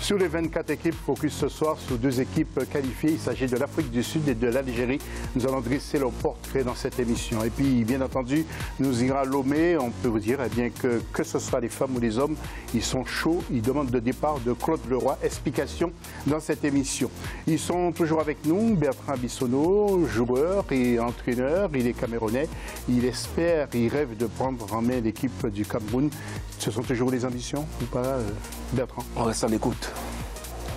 Sur les 24 équipes, focus ce soir sur 2 équipes qualifiées. Il s'agit de l'Afrique du Sud et de l'Algérie. Nous allons dresser leur portrait dans cette émission. Et puis, bien entendu, nous ira Lomé. On peut vous dire eh bien, que ce soit les femmes ou les hommes, ils sont chauds. Ils demandent le départ de Claude Leroy. Explication dans cette émission. Ils sont toujours avec nous. Bertrand Bissonneau, joueur et entraîneur. Il est camerounais. Il espère, il rêve de prendre en main l'équipe du Cameroun. Ce sont toujours les ambitions ou pas, Bertrand? On reste à l'écoute.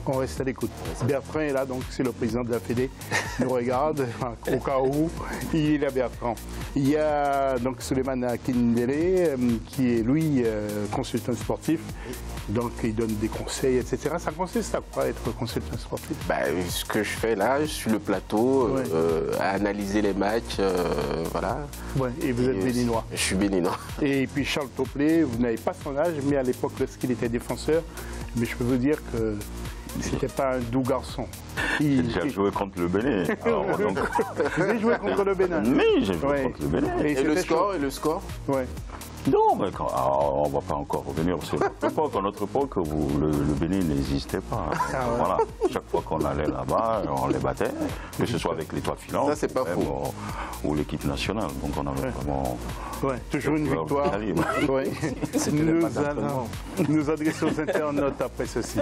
On reste à l'écoute. Bertrand est là, donc c'est le président de la Fédé. Il nous regarde au cas où il est là, Bertrand. Il y a donc Souleymane Akindele qui est lui consultant sportif. Donc il donne des conseils, etc. Ça consiste à quoi être consultant sportif? Ce que je fais là, sur le plateau, à analyser les matchs, voilà. Ouais, et vous êtes béninois? Je suis béninois. Et puis Charles Toplé, vous n'avez pas son âge, mais à l'époque lorsqu'il était défenseur, mais je peux vous dire que c'était pas un doux garçon. J'ai déjà joué contre le Bénin. Alors, donc... Vous avez joué contre le Bénin? Oui, j'ai joué contre le Bénin. Et le score? Ouais. Non, mais on ne va pas encore revenir sur notre époque. À notre époque, le Bénin n'existait pas. Voilà. Chaque fois qu'on allait là-bas, on les battait, que ce soit avec l'étoile filante ou l'équipe nationale. Donc on avait vraiment... Ouais, toujours une victoire. Ouais. Nous adressons aux internautes après ceci.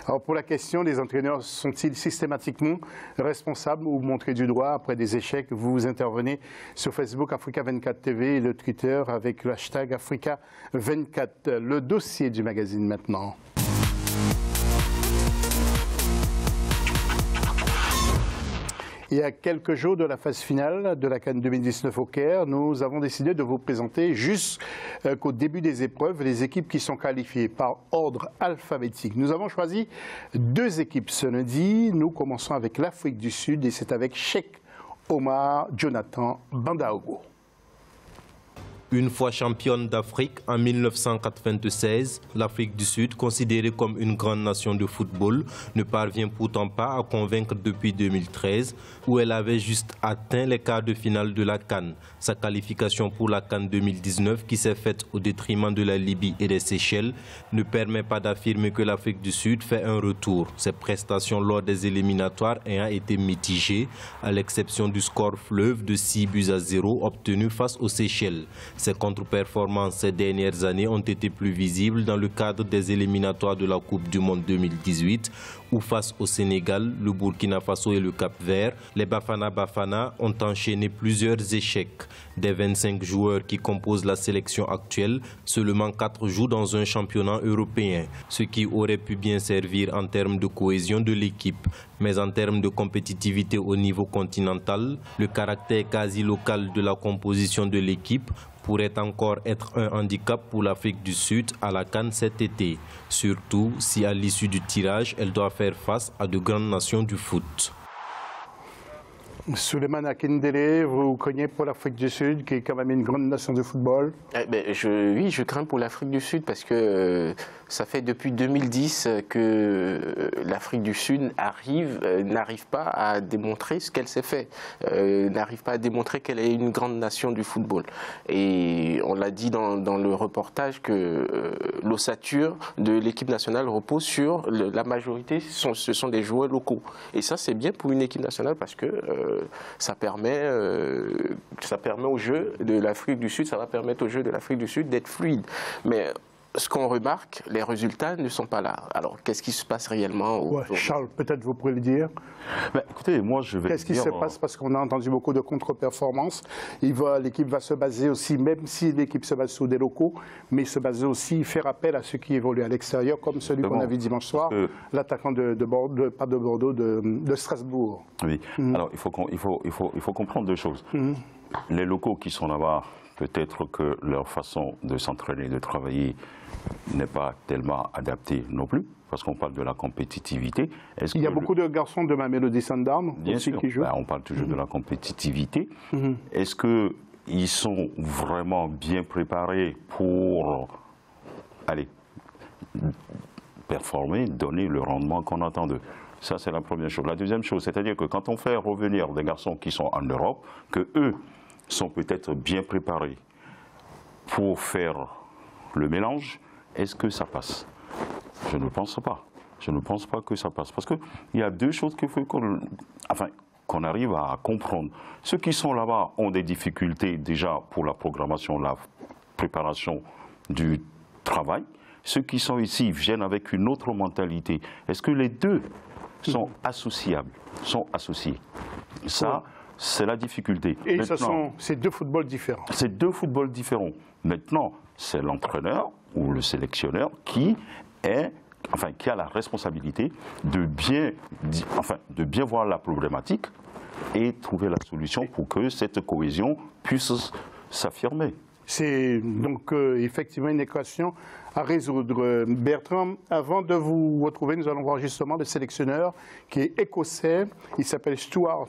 Alors pour la question, les entraîneurs sont-ils systématiquement responsables ou montrés du doigt après des échecs? Vous intervenez sur Facebook Africa 24 TV et le Twitter avec le hashtag Africa 24. Le dossier du magazine maintenant. Il y a quelques jours de la phase finale de la CAN 2019 au Caire, nous avons décidé de vous présenter jusqu'au début des épreuves les équipes qui sont qualifiées par ordre alphabétique. Nous avons choisi 2 équipes ce lundi. Nous commençons avec l'Afrique du Sud et c'est avec Cheikh Omar Jonathan Bandaogo. Une fois championne d'Afrique en 1996, l'Afrique du Sud, considérée comme une grande nation de football, ne parvient pourtant pas à convaincre depuis 2013, où elle avait juste atteint les quarts de finale de la CAN. Sa qualification pour la CAN 2019, qui s'est faite au détriment de la Libye et des Seychelles, ne permet pas d'affirmer que l'Afrique du Sud fait un retour. Ses prestations lors des éliminatoires ayant été mitigées, à l'exception du score fleuve de 6-0 obtenu face aux Seychelles. Ses contre-performances ces dernières années ont été plus visibles dans le cadre des éliminatoires de la Coupe du Monde 2018, où face au Sénégal, le Burkina Faso et le Cap-Vert, les Bafana Bafana ont enchaîné plusieurs échecs. Des 25 joueurs qui composent la sélection actuelle, seulement 4 jouent dans un championnat européen, ce qui aurait pu bien servir en termes de cohésion de l'équipe. Mais en termes de compétitivité au niveau continental, le caractère quasi local de la composition de l'équipe pourrait encore être un handicap pour l'Afrique du Sud à la CAN cet été, surtout si à l'issue du tirage, elle doit faire face à de grandes nations du foot. Souleymane Akindele, vous connaissez pour l'Afrique du Sud, qui est quand même une grande nation de football? Oui, je crains pour l'Afrique du Sud parce que ça fait depuis 2010 que l'Afrique du Sud n'arrive pas à démontrer ce qu'elle s'est fait, n'arrive pas à démontrer qu'elle est une grande nation du football. Et on l'a dit dans le reportage que l'ossature de l'équipe nationale repose sur la majorité, ce sont des joueurs locaux. Et ça, c'est bien pour une équipe nationale parce que ça permet au jeu de l'Afrique du Sud, ça va permettre au jeu de l'Afrique du Sud d'être fluide. Mais ce qu'on remarque, les résultats ne sont pas là. Alors, qu'est-ce qui se passe réellement Charles, peut-être vous pourrez le dire. Écoutez, moi je vais Qu'est-ce qui se passe? Parce qu'on a entendu beaucoup de contre-performances. L'équipe va se baser aussi, même si l'équipe se base sur des locaux, mais se baser aussi, faire appel à ceux qui évoluent à l'extérieur, comme celui qu'on a vu dimanche soir, l'attaquant de Strasbourg. Oui, alors il faut comprendre 2 choses. Les locaux qui sont là-bas, peut-être que leur façon de s'entraîner, de travailler n'est pas tellement adaptée non plus, parce qu'on parle de la compétitivité. Il y a beaucoup de garçons de Mamelodi Sundowns aussi qui jouent. On parle toujours de la compétitivité. Est-ce qu'ils sont vraiment bien préparés pour performer, donner le rendement qu'on attend d'eux? Ça, c'est la première chose. La deuxième chose, c'est-à-dire que quand on fait revenir des garçons qui sont en Europe, que eux, sont peut-être bien préparés pour faire le mélange, est-ce que ça passe? Je ne pense pas. Je ne pense pas que ça passe. Parce qu'il y a deux choses qu'il faut qu'on arrive à comprendre. Ceux qui sont là-bas ont des difficultés déjà pour la programmation, la préparation du travail. Ceux qui sont ici viennent avec une autre mentalité. Est-ce que les deux sont associables, sont associés? Ça, c'est la difficulté. Et c'est deux footballs différents. C'est deux footballs différents. Maintenant, c'est l'entraîneur ou le sélectionneur qui a la responsabilité de bien voir la problématique et trouver la solution pour que cette cohésion puisse s'affirmer. C'est donc effectivement une équation à résoudre. Bertrand, avant de vous retrouver, nous allons voir justement le sélectionneur qui est écossais. Il s'appelle Stuart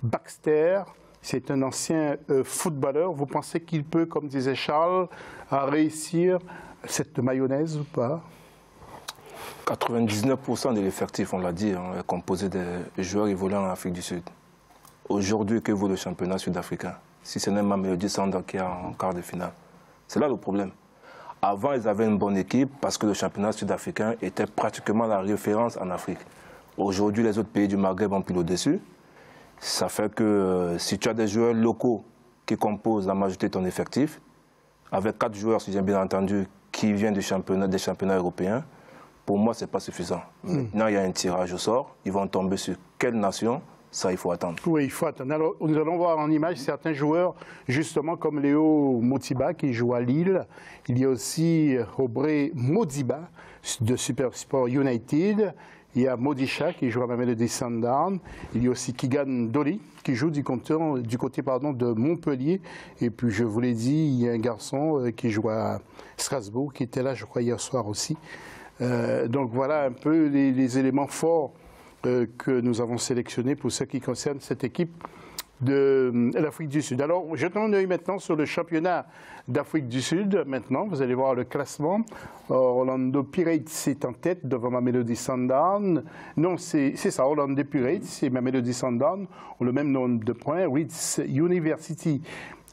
Baxter. C'est un ancien footballeur. Vous pensez qu'il peut, comme disait Charles, réussir cette mayonnaise ou pas? 99% de l'effectif, on l'a dit, est composé de joueurs évoluant en Afrique du Sud. Aujourd'hui, que vaut le championnat sud-africain? Si ce n'est Mamelodi Sundowns qui est en quart de finale. C'est là le problème. Avant, ils avaient une bonne équipe parce que le championnat sud-africain était pratiquement la référence en Afrique. Aujourd'hui, les autres pays du Maghreb ont pris le dessus. Ça fait que si tu as des joueurs locaux qui composent la majorité de ton effectif, avec 4 joueurs, si j'ai bien entendu, qui viennent des championnats européens, pour moi, ce n'est pas suffisant. Maintenant, il y a un tirage au sort. Ils vont tomber sur quelle nation? Ça, il faut attendre. Oui, il faut attendre. Alors, nous allons voir en image certains joueurs, justement comme Léo Motiba, qui joue à Lille. Il y a aussi Aubrey Modiba, de Supersport United. Il y a Modisha, qui joue à Mamelodi Sundowns. Il y a aussi Kigan Dolly, qui joue du côté de Montpellier. Et puis, je vous l'ai dit, il y a un garçon qui joue à Strasbourg, qui était là, je crois, hier soir aussi. Donc, voilà un peu les éléments forts que nous avons sélectionné pour ce qui concerne cette équipe de l'Afrique du Sud. Alors, jetons un œil maintenant sur le championnat d'Afrique du Sud. Maintenant, vous allez voir le classement. Orlando Pirates est en tête devant Mamelodi Sundowns. Non, c'est ça, Orlando Pirates et Mamelodi Sundowns ont le même nombre de points. Leeds University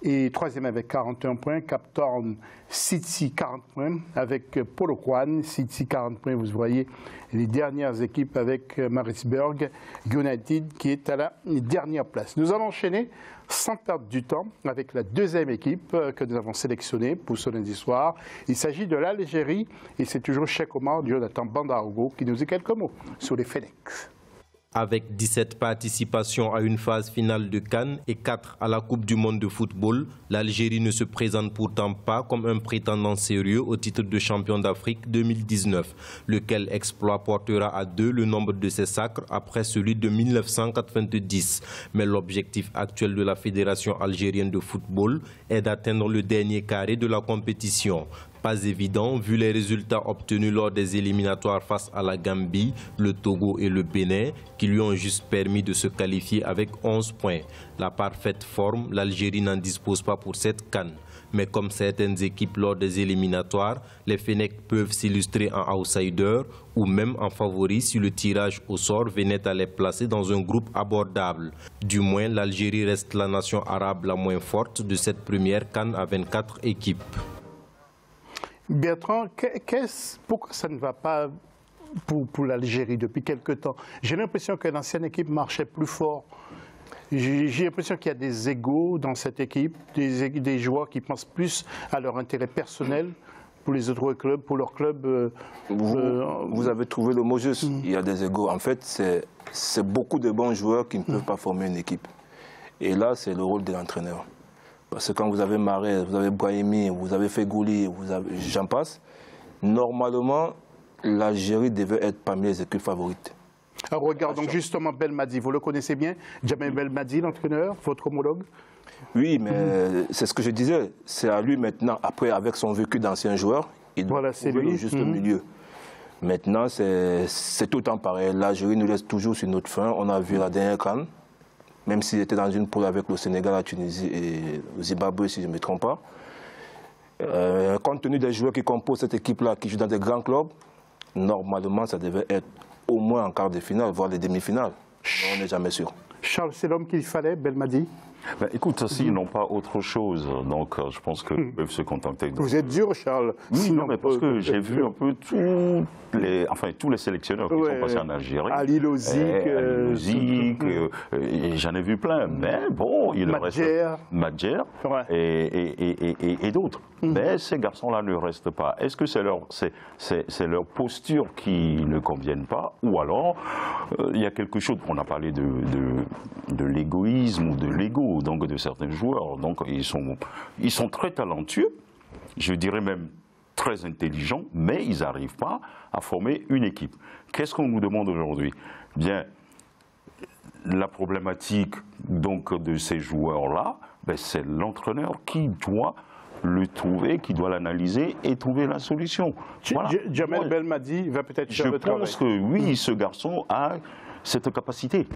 est troisième avec 41 points. Cape Town City 40 points avec Polokwane City 40 points. Vous voyez les dernières équipes avec Maritzburg United qui est à la dernière place. Nous allons enchaîner sans perdre du temps avec la deuxième équipe que nous avons sélectionnée pour ce lundi soir. Il s'agit de l'Algérie et c'est toujours Cheikh Omar Jonathan Bandargo qui nous dit quelques mots sur les Phoenix. Avec 17 participations à une phase finale de CAN et 4 à la Coupe du monde de football, l'Algérie ne se présente pourtant pas comme un prétendant sérieux au titre de champion d'Afrique 2019, lequel exploit portera à 2 le nombre de ses sacres après celui de 1990. Mais l'objectif actuel de la Fédération algérienne de football est d'atteindre le dernier carré de la compétition. Pas évident vu les résultats obtenus lors des éliminatoires face à la Gambie, le Togo et le Bénin, qui lui ont juste permis de se qualifier avec 11 points. La parfaite forme, l'Algérie n'en dispose pas pour cette CAN. Mais comme certaines équipes lors des éliminatoires, les Fennecs peuvent s'illustrer en outsider ou même en favori si le tirage au sort venait à les placer dans un groupe abordable. Du moins, l'Algérie reste la nation arabe la moins forte de cette première CAN à 24 équipes. Bertrand, pourquoi ça ne va pas pour l'Algérie depuis quelque temps? J'ai l'impression que l'ancienne équipe marchait plus fort. J'ai l'impression qu'il y a des égos dans cette équipe, des joueurs qui pensent plus à leur intérêt personnel pour les autres clubs, pour leur club. Vous avez trouvé le mot juste. Il y a des égos. En fait, c'est beaucoup de bons joueurs qui ne peuvent pas former une équipe. Et là, c'est le rôle de l'entraîneur. Parce que quand vous avez Mahrez, vous avez Brahimi, vous avez Fegouli, j'en passe, normalement, l'Algérie devait être parmi les équipes favorites. Alors regardons justement Belmadi, vous le connaissez bien, Djamel Belmadi, l'entraîneur, votre homologue? Oui, mais c'est ce que je disais, c'est à lui maintenant, après avec son vécu d'ancien joueur, il doit trouver le juste milieu. Maintenant, c'est tout le temps pareil, l'Algérie nous laisse toujours sur notre faim, on a vu la dernière CAN. Même s'il était dans une poule avec le Sénégal, la Tunisie et le Zimbabwe, si je ne me trompe pas. Compte tenu des joueurs qui composent cette équipe-là, qui jouent dans des grands clubs, normalement, ça devait être au moins en quart de finale, voire les demi-finales. On n'est jamais sûr. Charles, c'est l'homme qu'il fallait, Belmadi? Ben, écoute, s'ils n'ont pas autre chose, donc je pense qu'ils peuvent se contenter. Vous êtes dur, Charles. Oui, non, mais parce que j'ai vu un peu tous les sélectionneurs qui sont passés en Algérie. Ali Lozic, j'en ai vu plein. Mais bon, il reste Madjer et d'autres. Mais ces garçons-là ne restent pas. Est-ce que c'est leur posture qui ne convienne pas, ou alors il y a quelque chose, on a parlé de l'égoïsme ou de l'ego donc de certains joueurs, donc ils sont très talentueux, je dirais même très intelligents, mais ils n'arrivent pas à former une équipe. Qu'est-ce qu'on nous demande aujourd'hui? Bien, la problématique donc de ces joueurs-là, ben, c'est l'entraîneur qui doit le trouver, qui doit l'analyser et trouver la solution. Voilà. Jamel Belmadi va peut-être faire le travail. Je pense que oui, ce garçon a cette capacité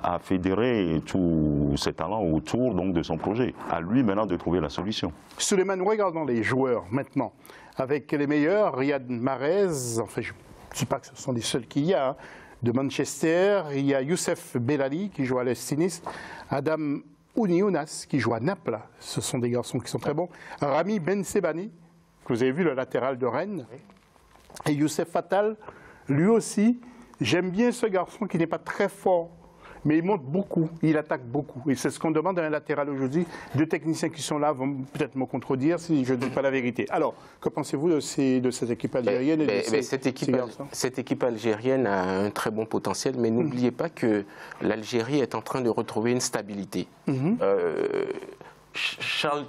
à fédérer tous ses talents autour donc, de son projet. À lui maintenant de trouver la solution. Souleymane, regardons les joueurs maintenant. Avec les meilleurs, Riyad Mahrez, enfin je ne dis pas que ce sont les seuls qu'il y a, hein. De Manchester, il y a Youssef Bellali qui joue à l'Est Nice, Adam Ouniounas qui joue à Naples, ce sont des garçons qui sont très bons, Rami Ben Sebani, que vous avez vu, le latéral de Rennes, et Youssef Fatal, lui aussi, j'aime bien ce garçon qui n'est pas très fort, mais il monte beaucoup, il attaque beaucoup. Et c'est ce qu'on demande à un latéral aujourd'hui. Deux techniciens qui sont là vont peut-être me contredire si je ne dis pas la vérité. Alors, que pensez-vous de cette équipe algérienne Cette équipe algérienne a un très bon potentiel, mais n'oubliez pas que l'Algérie est en train de retrouver une stabilité. Charles,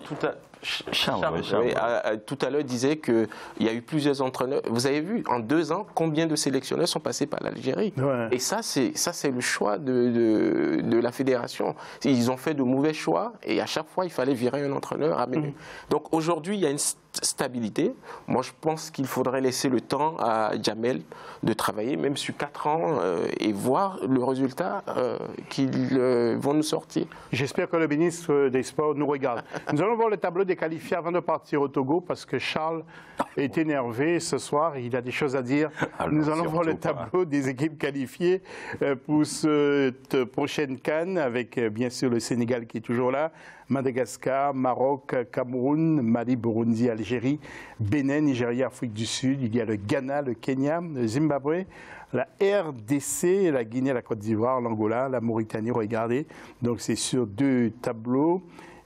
tout à l'heure disait qu'il y a eu plusieurs entraîneurs. Vous avez vu, en 2 ans, combien de sélectionneurs sont passés par l'Algérie? Et ça, c'est le choix de la fédération. Ils ont fait de mauvais choix et à chaque fois, il fallait virer un entraîneur. Donc aujourd'hui, il y a une stabilité. Moi, je pense qu'il faudrait laisser le temps à Jamel de travailler, même sur 4 ans, et voir le résultat qu'ils vont nous sortir. J'espère que le ministre des Sports nous regarde. Nous allons voir le tableau des qualifiés avant de partir au Togo, parce que Charles est énervé ce soir, il a des choses à dire. Alors, nous allons voir le tableau des équipes qualifiées pour cette prochaine CAN, avec bien sûr le Sénégal qui est toujours là, Madagascar, Maroc, Cameroun, Mali, Burundi, Algérie, Bénin, Nigeria, Afrique du Sud. Il y a le Ghana, le Kenya, le Zimbabwe, la RDC, la Guinée, la Côte d'Ivoire, l'Angola, la Mauritanie. Regardez, donc c'est sur 2 tableaux.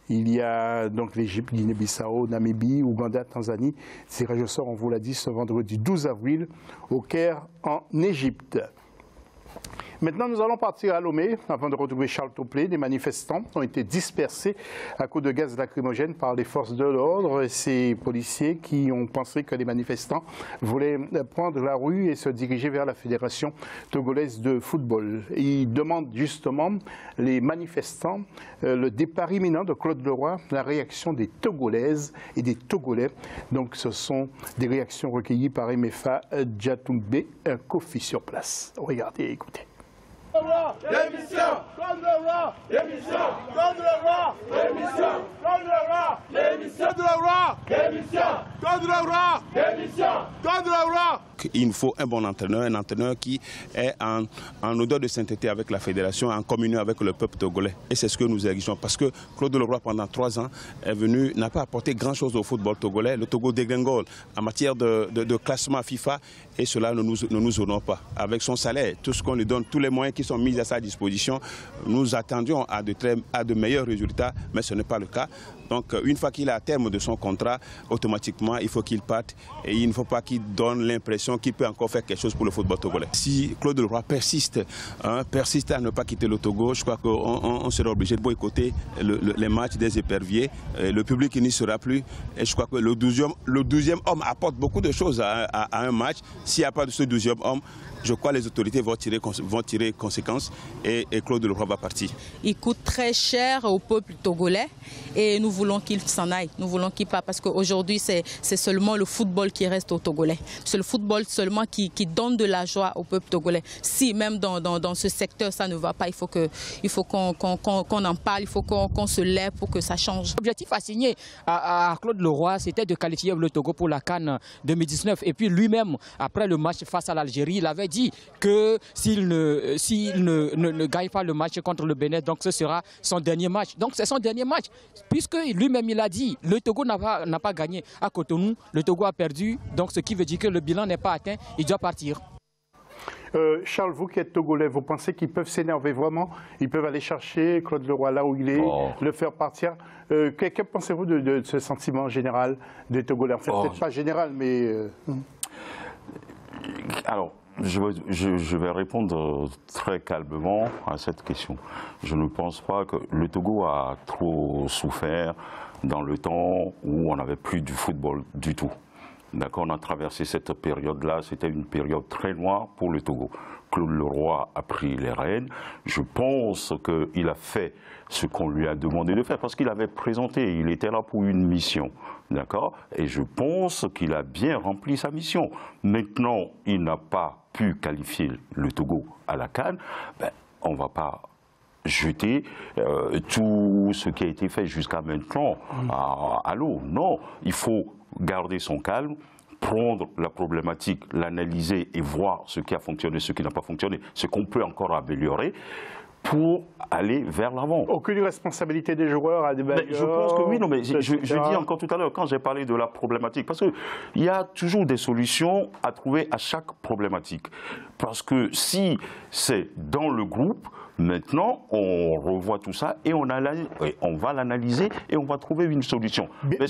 Il y a donc l'Égypte, Guinée-Bissau, Namibie, Ouganda, Tanzanie. Tirage au sort, on vous l'a dit, ce vendredi 12 avril au Caire, en Égypte. Maintenant, nous allons partir à Lomé avant de retrouver Charles Toplé. Des manifestants ont été dispersés à coups de gaz lacrymogène par les forces de l'ordre. Ces policiers qui ont pensé que les manifestants voulaient prendre la rue et se diriger vers la Fédération togolaise de football. Ils demandent justement, les manifestants, le départ imminent de Claude Leroy, la réaction des Togolaises et des Togolais. Donc, ce sont des réactions recueillies par MFA Djatoumbe Kofi sur place. Regardez et écoutez. Démission! Contre le roi! Démission! Contre le roi! Démission! Contre le roi! Démission! Contre le roi! Démission! Contre le roi! Démission! Contre le roi! Il nous faut un bon entraîneur, un entraîneur qui est en odeur de sainteté avec la fédération, en communion avec le peuple togolais. Et c'est ce que nous exigeons, parce que Claude Leroy, pendant 3 ans, est venu, n'a pas apporté grand-chose au football togolais. Le Togo dégringole en matière de classement FIFA, et cela ne nous honore pas. Avec son salaire, tout ce qu'on lui donne, tous les moyens qui sont mis à sa disposition, nous attendions à de meilleurs résultats, mais ce n'est pas le cas. Donc, une fois qu'il est à terme de son contrat, automatiquement, il faut qu'il parte, et il ne faut pas qu'il donne l'impression qu'il peut encore faire quelque chose pour le football togolais. Si Claude Leroy persiste à ne pas quitter le Togo, je crois qu'on sera obligé de boycotter les matchs des éperviers. Le public n'y sera plus, et je crois que le 12e homme apporte beaucoup de choses à un match. S'il n'y a pas de ce 12e homme, je crois que les autorités vont tirer conséquences, et Claude Leroy va partir. Il coûte très cher au peuple togolais et nous voulons qu'il s'en aille, nous voulons qu'il parte, parce qu'aujourd'hui c'est seulement le football qui reste au Togolais. C'est le football seulement qui donne de la joie au peuple togolais. Si même dans ce secteur ça ne va pas, il faut qu'on en parle, il faut qu'on se lève pour que ça change. L'objectif assigné à Claude Leroy, c'était de qualifier le Togo pour la CAN 2019. Et puis lui-même, après le match face à l'Algérie, il avait dit que s'il ne gagne pas le match contre le Bénin, donc ce sera son dernier match. Donc c'est son dernier match, puisque lui-même il a dit, le Togo n'a pas gagné à Cotonou, le Togo a perdu, donc ce qui veut dire que le bilan n'est pas atteint, il doit partir. Charles, vous qui êtes Togolais, vous pensez qu'ils peuvent s'énerver vraiment? Ils peuvent aller chercher Claude Leroy là où il est, le faire partir. Que pensez-vous de ce sentiment général des Togolais? Enfin, peut-être pas général, mais... Alors, je vais répondre très calmement à cette question. Je ne pense pas que le Togo a trop souffert dans le temps où on n'avait plus du football du tout. D'accord, on a traversé cette période-là, c'était une période très noire pour le Togo. Claude Leroy a pris les rênes. Je pense qu'il a fait ce qu'on lui a demandé de faire, parce qu'il avait présenté, il était là pour une mission. D'accord? Et je pense qu'il a bien rempli sa mission. Maintenant, il n'a pas pu qualifier le Togo à la CAN. On ne va pas jeter tout ce qui a été fait jusqu'à maintenant à l'eau. Non, il faut garder son calme, prendre la problématique, l'analyser et voir ce qui a fonctionné, ce qui n'a pas fonctionné, ce qu'on peut encore améliorer pour aller vers l'avant. Aucune responsabilité des joueurs à des bailleurs. Je pense que oui, non, mais je dis encore tout à l'heure, quand j'ai parlé de la problématique, parce qu'il y a toujours des solutions à trouver à chaque problématique. Parce que si c'est dans le groupe, maintenant, on revoit tout ça et on va l'analyser et on va trouver une solution. Mais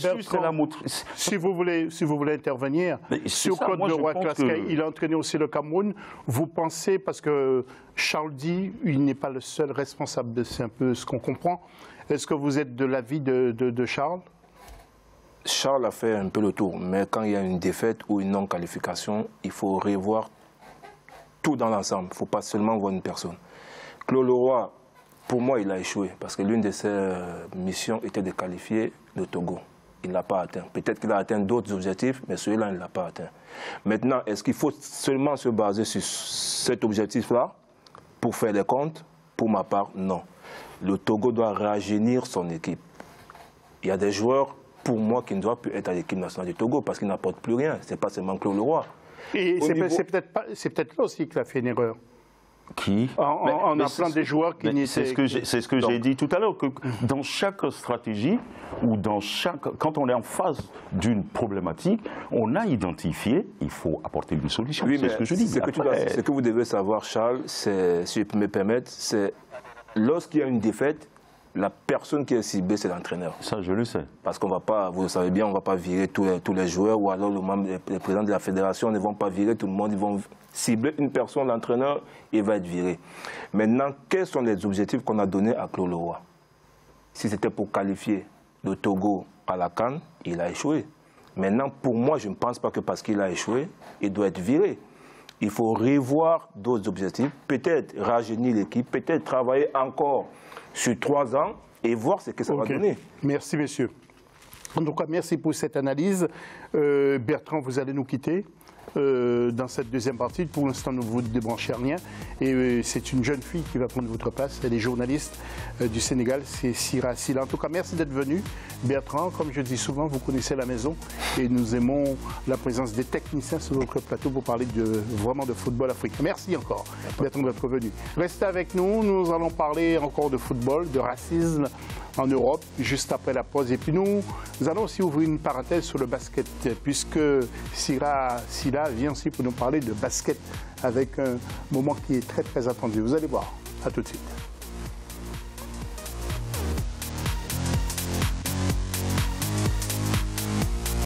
si vous voulez intervenir, sur Claude Leroy, il a entraîné aussi le Cameroun, vous pensez, parce que Charles dit, il n'est pas le seul responsable, c'est un peu ce qu'on comprend. Est-ce que vous êtes de l'avis de Charles? Charles a fait un peu le tour, mais quand il y a une défaite ou une non-qualification, il faut revoir tout dans l'ensemble. Il ne faut pas seulement voir une personne. Claude Leroy, pour moi, il a échoué parce que l'une de ses missions était de qualifier le Togo. Il ne l'a pas atteint. Peut-être qu'il a atteint d'autres objectifs, mais celui-là, il ne l'a pas atteint. Maintenant, est-ce qu'il faut seulement se baser sur cet objectif-là pour faire des comptes? Pour ma part, non. Le Togo doit rajeunir son équipe. Il y a des joueurs, pour moi, qui ne doivent plus être à l'équipe nationale du Togo parce qu'ils n'apportent plus rien. Ce n'est pas seulement Claude Leroy. Et c'est peut-être là aussi qu'il a fait une erreur. Qui en appelant des joueurs qui n'étaient... C'est ce que j'ai dit tout à l'heure, que dans chaque stratégie, ou quand on est en face d'une problématique, on a identifié, il faut apporter une solution. Oui, c'est ce que je dis. Ce que vous devez savoir, Charles, si je peux me permettre, c'est lorsqu'il y a une défaite, la personne qui est ciblée, c'est l'entraîneur. Ça, je le sais. Parce qu'on ne va pas, vous le savez bien, on ne va pas virer tous les joueurs, ou alors les présidents de la fédération ne vont pas virer tout le monde, ils vont cibler une personne, l'entraîneur, il va être viré. Maintenant, quels sont les objectifs qu'on a donnés à Claude Leroy? Si c'était pour qualifier le Togo à la CAN, il a échoué. Maintenant, pour moi, je ne pense pas que parce qu'il a échoué, il doit être viré. Il faut revoir d'autres objectifs, peut-être rajeunir l'équipe, peut-être travailler encore sur 3 ans et voir ce que ça va donner. Merci, messieurs. En tout cas, merci pour cette analyse. Bertrand, vous allez nous quitter dans cette deuxième partie. Pour l'instant, nous vous débranchez rien. Et c'est une jeune fille qui va prendre votre place. Elle est journaliste du Sénégal, c'est Sira Silla. En tout cas, merci d'être venu. Bertrand, comme je dis souvent, vous connaissez la maison. Et nous aimons la présence des techniciens sur notre plateau pour parler vraiment de football africain. Merci encore, Bertrand, d'être venu. Restez avec nous. Nous allons parler encore de football, de racisme en Europe, juste après la pause. Et puis nous allons aussi ouvrir une parenthèse sur le basket, puisque Sira Silla vient aussi pour nous parler de basket avec un moment qui est très très attendu. Vous allez voir. À tout de suite.